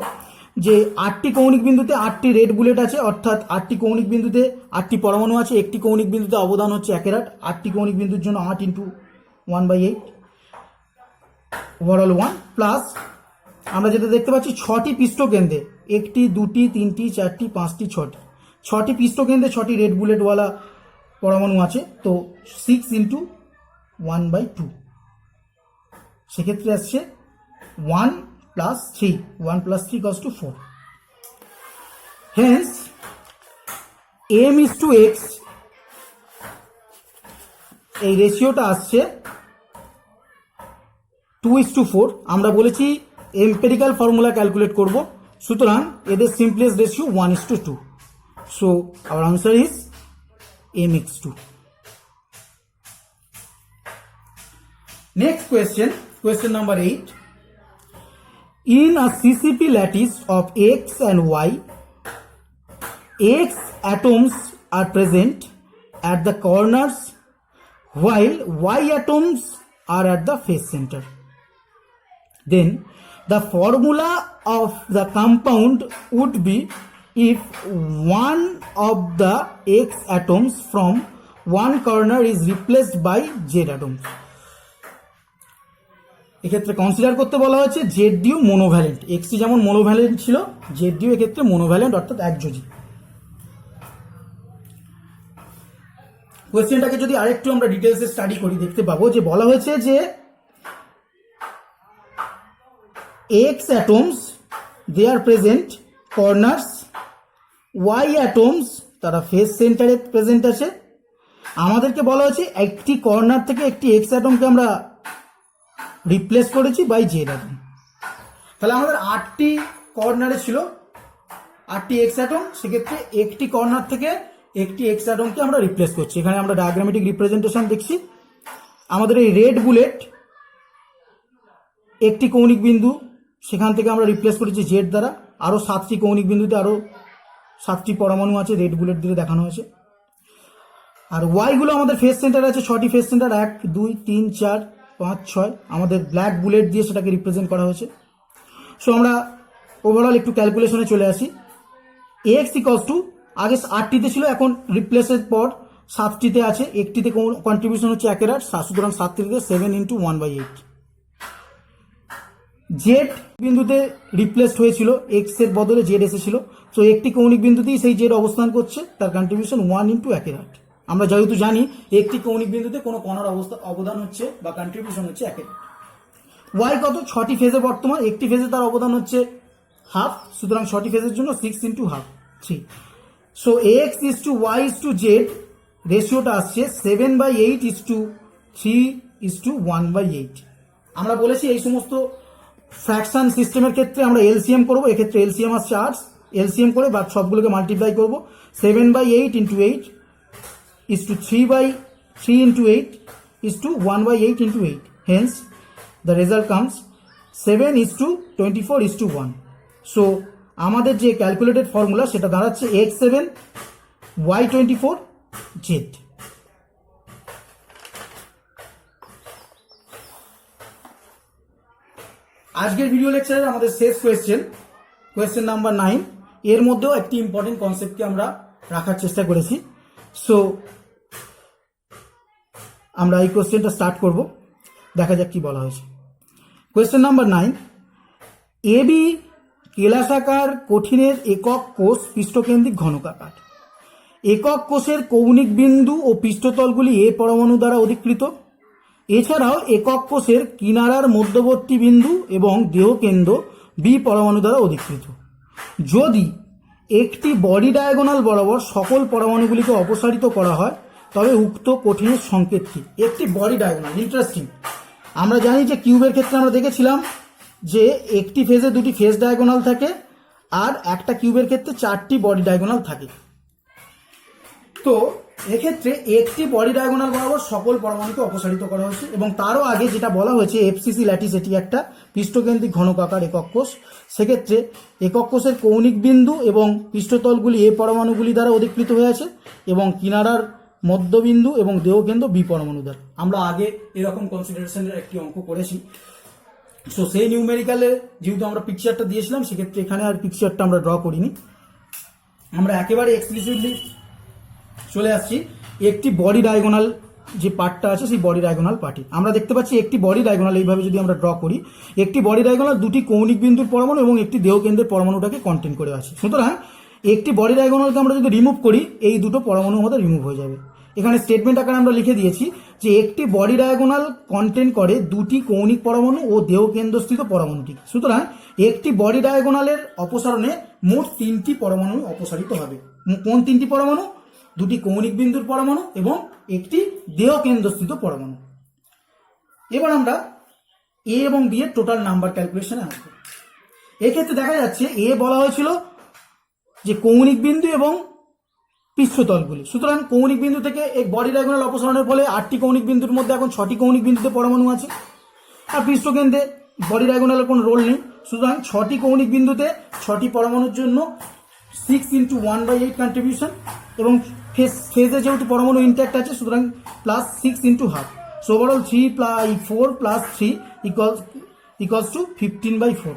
যে 8টি কৌণিক বিন্দুতে 8টি রেড বুলেট আছে, অর্থাৎ 8টি কৌণিক বিন্দুতে 8টি পরমাণু আছে, একটি কৌণিক বিন্দুতে অবদান হচ্ছে 1 8, 8টি কৌণিক বিন্দুর জন্য 8 × 1/8 ওভারঅল 1, প্লাস আমরা যেটা দেখতে পাচ্ছি 6টি পৃষ্ঠকেন্দ্রে, একটি, দুটি, তিনটি, চারটি, পাঁচটি, 6টি পৃষ্ঠকেন্দ্রে 6টি রেড বুলেটওয়ালা পরমাণু আছে, তো 6 × 1/2, সেক্ষেত্রে আসছে 1 + 3, 1 + 3 = 4। হেন্স m:x এই রেশিওটা আসছে 2:4। আমরা বলেছি এম্পেরিক্যাল ফর্মুলা ক্যালকুলেট করব, সুতরাং এদের simplest ratio 1:2। So our answer is mx2। Next question number 8. In a CCP lattice of X and Y, X atoms are present at the corners while Y atoms are at the face center. Then the formula of the compound would be if one of the X atoms from one corner is replaced by Z atoms. এক্ষেত্রে consider করতে বলা হয়েছে Z-deo মোনোভ্যালেন্ট, XT যেমন মোনোভ্যালেন্ট ছিল, Z-deo এক্ষেত্রে মোনোভ্যালেন্ট অর্থাৎ একযোজী। কোয়েশ্চেনটাকে যদি আরেকটু আমরা ডিটেলসে স্টাডি করি দেখতে পাবো যে বলা হয়েছে যে এক্স অ্যাটমস দে আর প্রেজেন্ট কর্নার্স, ওয়াই অ্যাটমস তারা ফেস সেন্টারে প্রেজেন্ট আছে। আমাদেরকে বলা হয়েছে একটি কর্নার থেকে একটি এক্স অ্যাটমকে আমরা রিপ্লেস করেছি বাই জেড অ্যাটম। তাহলে আমাদের 8টি কর্নারে ছিল 8টি এক্স অ্যাটম, সেক্ষেত্রে একটি কর্নার থেকে একটি এক্স অ্যাটমকে আমরা রিপ্লেস করছি। এখানে আমরা ডায়াগ্রামেটিক রিপ্রেজেন্টেশন দেখছি। আমাদের এই রেড বুলেট একটি কৌণিক বিন্দু, সেখান থেকে আমরা রিপ্লেস করেছি জেড দ্বারা। আরও 7টি কৌণিক বিন্দুতে আরও 7টি পরমাণু আছে, রেড বুলেট দিয়ে দেখানো হয়েছে। আর ওয়াইগুলো আমাদের ফেস সেন্টার আছে, 6টি ফেস সেন্টার, 1 2 3 4 5 6, আমাদের ব্ল্যাক বুলেট দিয়ে সেটাকে রিপ্রেজেন্ট করা হয়েছে। সো আমরা ওভারঅল একটু ক্যালকুলেশনে চলে আসি। এক্স ইকলস টু আগে 8টিতে ছিল, এখন রিপ্লেসের পর 7টিতে আছে, একটিতে কন্ট্রিবিউশন হচ্ছে 1 8, সুতরাং 7টিতে 7 × 1/8। জেড বিন্দুতে রিপ্লেসড হয়েছিল, এক্স এর বদলে জেড এসেছিল, তো একটি কৌণিক বিন্দুতেই সেই জেড অবস্থান করছে, তার কন্ট্রিবিউশন 1 × 1 8। আমরা যেহেতু জানি একটি কৌণিক বিন্দুতে কোনো কণার অবদান হচ্ছে বা কন্ট্রিবিউশন হচ্ছে 1 8। ওয়াই কত? 6টি ফেজে বর্তমান, একটি ফেজে তার অবদান হচ্ছে হাফ, সুতরাং 6টি ফেজের জন্য 6 × ½ 3। So X is to Y is to Z রেশিওটা আসছে 7/8 ইজ টু 3 ইজ টু 1/8। আমরা বলেছি এই সমস্ত ফ্র্যাকশন সিস্টেমের ক্ষেত্রে আমরা এলসিএম করবো, এক্ষেত্রে এলসিএম আসছে 8, এলসিএম করে বা সবগুলোকে মাল্টিপ্লাই করবো। 7/8 × 8 is to 3 into 8 is to 1/8 into 8. Hence, the result comes 7 is to 24 is to 1. So, আমাদের যে ক্যালকুলেটেড ফর্মুলা সেটা দাঁড়াচ্ছে x7 y24 z। আজকের ভিডিও লেকচারের আমাদের শেষ কোয়েশ্চেন নাম্বার 9। এর মধ্যেও একটি ইম্পর্টেন্ট কনসেপ্টকে আমরা রাখার চেষ্টা করেছি। সো আমরা এই কোয়েশ্চেনটা স্টার্ট করব, দেখা যাক কি বলা হয়েছে। কোয়েশ্চেন নাম্বার 9, এবি কেলাসাকার কঠিনের একক কোষ পৃষ্ঠকেন্দ্রিক ঘনকাকার। একক কোষের কৌণিক বিন্দু ও পৃষ্ঠতলগুলি এ পরমাণু দ্বারা অধিকৃত। এছাড়াও একক কোষের কিনারার মধ্যবর্তী বিন্দু এবং দেহকেন্দ্র বি পরমাণু দ্বারা অধিকৃত। যদি একটি বডি ডায়াগোনাল বরাবর সকল পরমাণুগুলিকে অপসারিত করা হয় তবে উক্ত কঠিনের সংকেত কি? একটি বডি ডায়াগোনাল, ইন্টারেস্টিং। আমরা জানি যে কিউবের ক্ষেত্রে আমরা দেখেছিলাম যে একটি ফেজে 2টি ফেজ ডায়াগোনাল থাকে, আর একটা কিউবের ক্ষেত্রে 4টি বডি ডায়াগোনাল থাকে। তো তো এক্ষেত্রে একটি বডি ডায়াগোনাল বরাবর সকল পরমাণুকে অপসারিত করা হয়েছে এবং তারও আগে যেটা বলা হয়েছে এফসিসি ল্যাটিস এটি একটা পৃষ্ঠকেন্দ্রিক ঘনকাকার একক কোষ। সেক্ষেত্রে একক কোষের কৌণিক বিন্দু এবং পৃষ্ঠতলগুলি এ পরমাণুগুলি দ্বারা অধিকৃত হয়ে আছে এবং কিনারার মধ্যবিন্দু এবং দেহকেন্দ্র বি পরমাণু দ্বারা। আমরা আগে এরকম কনসিডারেশনের একটি অঙ্ক করেছি। সো সেই নিউমেরিক্যালে যেহেতু আমরা পিকচারটা দিয়েছিলাম, সেক্ষেত্রে এখানে আর পিকচারটা আমরা ড্র করিনি, আমরা একেবারে এক্সপ্লিসিটলি চলে আসছি একটি বডি ডায়াগোনাল যে পার্টটা আছে সেই বডি ডায়াগোনাল পার্টি। আমরা দেখতে পাচ্ছি একটি বডি ডায়াগোনাল এইভাবে যদি আমরা ড্র করি, একটি বডি ডায়াগোনাল দুটি কৌণিক বিন্দুর পরমাণু এবং একটি দেহকেন্দ্রের পরমাণুটাকে কন্টেন করে আছে। সুতরাং একটি বডি ডায়াগোনালকে আমরা যদি রিমুভ করি, এই দুটো পরমাণু আমাদের রিমুভ হয়ে যাবে। এখানে স্টেটমেন্ট আকারে আমরা লিখে দিয়েছি যে একটি বডি ডায়াগোনাল কন্টেন করে দুটি কৌণিক পরমাণু ও দেহকেন্দ্রস্থিত পরমাণুটি। সুতরাং একটি বডি ডায়াগোনালের অপসারণে মোট তিনটি পরমাণু অপসারিত হবে। কোন তিনটি পরমাণু? দুটি কৌণিক বিন্দুর পরমাণু এবং একটি দেহকেন্দ্রস্থিত পরমাণু। এবার আমরা এ এবং বি এর টোটাল নাম্বার ক্যালকুলেশনে আসবো। এক্ষেত্রে দেখা যাচ্ছে এ বলা হয়েছিল যে কৌণিক বিন্দু এবং পৃষ্ঠতলগুলি। সুতরাং কৌণিক বিন্দু থেকে এক বডি ডায়াগোনাল অপসারণের ফলে 8টি কৌণিক বিন্দুর মধ্যে এখন 6টি কৌণিক বিন্দুতে পরমাণু আছে, আর পৃষ্ঠকেন্দ্রে বডি ডায়াগোনালের কোনো রোল নেই। সুতরাং 6টি কৌণিক বিন্দুতে 6টি পরমাণুর জন্য 6 × 1/8 কন্ট্রিবিউশন এবং ফেজে যেহেতু পরমাণু ইন্ট্যাক্ট আছে, সুতরাং plus 6 × ½ so overall 3 + 3 equals to 15/4।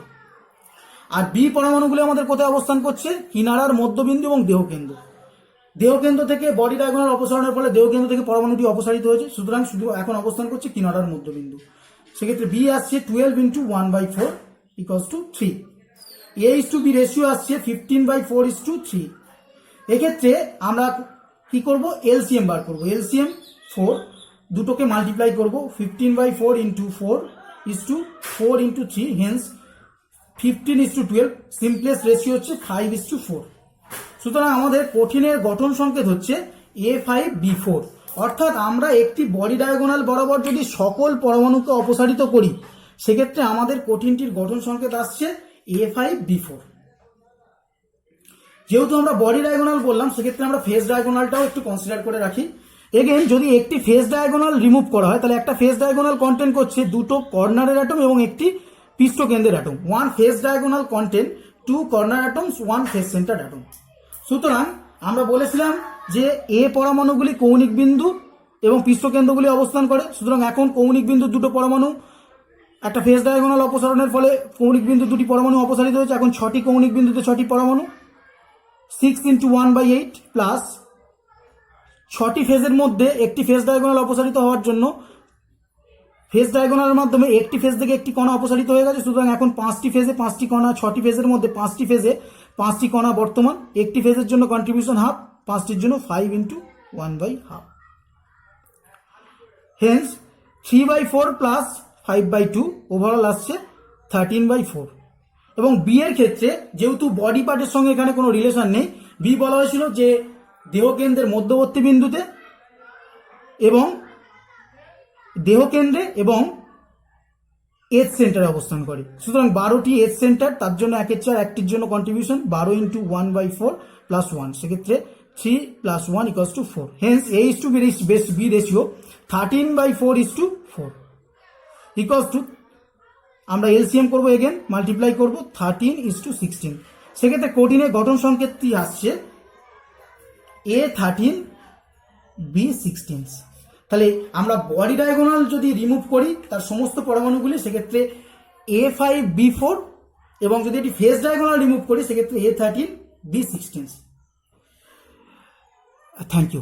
আর বি পরমাণুগুলি আমাদের কোথায় অবস্থান করছে? কিনারার মধ্যবিন্দু এবং দেহকেন্দ্র। দেহকেন্দ্র থেকে বডি ডায়াগোনাল অপসারণের ফলে দেহকেন্দ্র থেকে পরমাণুটি অপসারিত হয়েছে, সুতরাং শুধু এখন অবস্থান করছে কিনারার মধ্যবিন্দু। সেক্ষেত্রে বি আসছে 12 × 1/4 ইকুয়ালস টু 3। A/B রেশিও আসছে 15/4:3। এক্ষেত্রে আমরা কি করব? এলসিএম বার করব। এলসিএম 4, দুটোকে মাল্টিপ্লাই করব। 15/4 × 4 4 × 3, হেন্স 15:12। সিম্পলেস্ট রেশিও হচ্ছে 5:4। সুতরাং আমাদের কঠিনের গঠন সংকেত হচ্ছে A5B4। অর্থাৎ আমরা একটি বডি ডায়াগোনাল বরাবর যদি সকল পরমাণুকে অপসারিত করি, সেক্ষেত্রে আমাদের কঠিনটির গঠন সংকেত আসছে A5B4। যেহেতু আমরা বডি ডায়াগোনাল বললাম, সেক্ষেত্রে আমরা ফেজ ডায়াগোনালটাও একটু কনসিডার করে রাখি। এগেন যদি একটি ফেজ ডায়াগোনাল রিমুভ করা হয়, তাহলে একটা ফেজ ডায়াগোনাল কন্টেন করছে দুটো কর্নারের অ্যাটম এবং একটি পৃষ্ঠকেন্দ্রের atom. 1 face diagonal contain 2 corner atoms 1 face centre atom. সুতরাং আমরা বলেছিলাম যে এ পরমাণুগুলি কৌণিক বিন্দু এবং পৃষ্ঠকেন্দ্রগুলি অবস্থান করে। সুতরাং এখন কৌণিক বিন্দু দুটো পরমাণু একটা ফেজ ডায়াগোনাল অপসারণের ফলে কৌণিক বিন্দু দুটি পরমাণু অপসারিত হয়েছে। এখন 6টি কৌণিক বিন্দুতে 6টি পরমাণু, 6 × 1/8 প্লাস 6টি ফেজের মধ্যে একটি ফেজ ডায়াগোনাল অপসারিত হওয়ার জন্য ফেজ ডায়াগোনালের মাধ্যমে একটি ফেজ থেকে একটি কণা অপসারিত হয়ে গেছে। সুতরাং এখন 5টি ফেজে 5টি কণা, 6টি ফেজের মধ্যে 5টি ফেজে 5টি কণা বর্তমান। একটি ফেজের জন্য কন্ট্রিবিউশন হাফ, 5টির জন্য 5 × 1/2। হেন্স 3/4 প্লাস 5/2 ওভারঅল আসছে 13/4। এবং বি এর ক্ষেত্রে যেহেতু বডি পার্টের সঙ্গে এখানে কোনো রিলেশন নেই, বি বলা হয়েছিল যে দেহকেন্দ্রের মধ্যবর্তী বিন্দুতে এবং দেহকেন্দ্রে এবং এজ সেন্টারে অবস্থান করে। সুতরাং 12টি এজ সেন্টার, তার জন্য 1/4, একটির জন্য কন্ট্রিবিউশন 12 × 1/4 প্লাস 1। সেক্ষেত্রে 3 + 1 = 4। Hence A/B ratio 13/4:4 equals to, আমরা এলসিএম করবো, এগেন মাল্টিপ্লাই করবো 13:16। সেক্ষেত্রে কোটিনের গঠন সংকেতটি আসছে A13 B16। তাহলে আমরা বডি ডায়াগোনাল যদি রিমুভ করি তার সমস্ত পরমাণুগুলি, সেক্ষেত্রে A5B4, এবং যদি এটি ফেজ ডায়াগোনাল রিমুভ করি সেক্ষেত্রে A13 B16। Thank you.